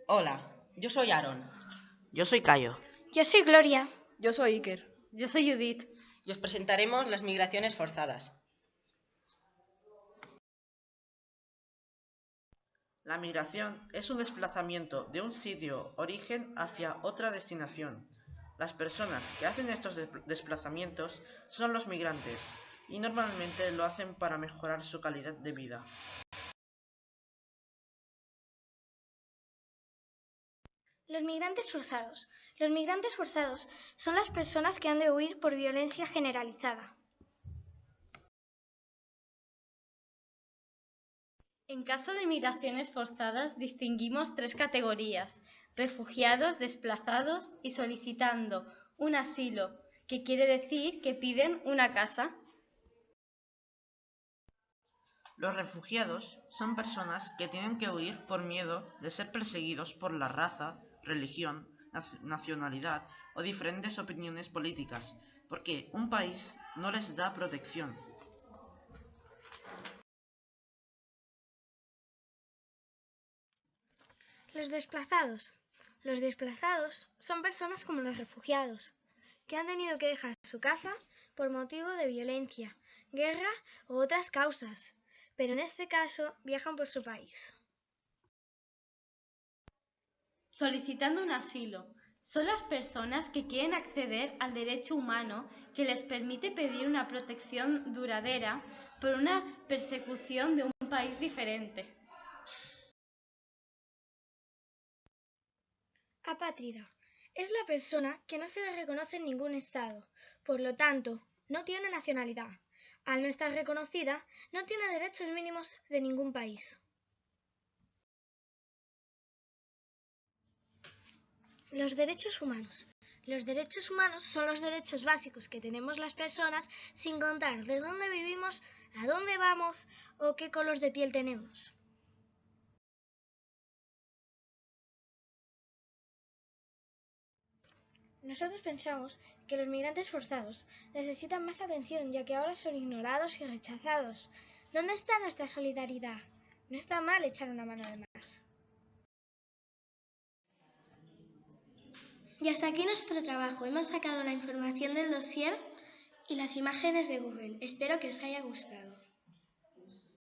Hola, yo soy Aaron. Yo soy Cayo. Yo soy Gloria. Yo soy Iker. Yo soy Judith. Y os presentaremos las migraciones forzadas. La migración es un desplazamiento de un sitio origen hacia otra destinación. Las personas que hacen estos desplazamientos son los migrantes y normalmente lo hacen para mejorar su calidad de vida. Los migrantes forzados. Los migrantes forzados son las personas que han de huir por violencia generalizada. En caso de migraciones forzadas distinguimos tres categorías: refugiados, desplazados y solicitando un asilo, que quiere decir que piden una casa. Los refugiados son personas que tienen que huir por miedo de ser perseguidos por la raza, religión, nacionalidad o diferentes opiniones políticas, porque un país no les da protección. Los desplazados. Los desplazados son personas como los refugiados, que han tenido que dejar su casa por motivo de violencia, guerra u otras causas, pero en este caso viajan por su país. Solicitando un asilo. Son las personas que quieren acceder al derecho humano que les permite pedir una protección duradera por una persecución de un país diferente. Apátrida. Es la persona que no se le reconoce en ningún estado, por lo tanto, no tiene nacionalidad. Al no estar reconocida, no tiene derechos mínimos de ningún país. Los derechos humanos. Los derechos humanos son los derechos básicos que tenemos las personas sin contar de dónde vivimos, a dónde vamos o qué color de piel tenemos. Nosotros pensamos que los migrantes forzados necesitan más atención, ya que ahora son ignorados y rechazados. ¿Dónde está nuestra solidaridad? No está mal echar una mano de más. Y hasta aquí nuestro trabajo. Hemos sacado la información del dossier y las imágenes de Google. Espero que os haya gustado.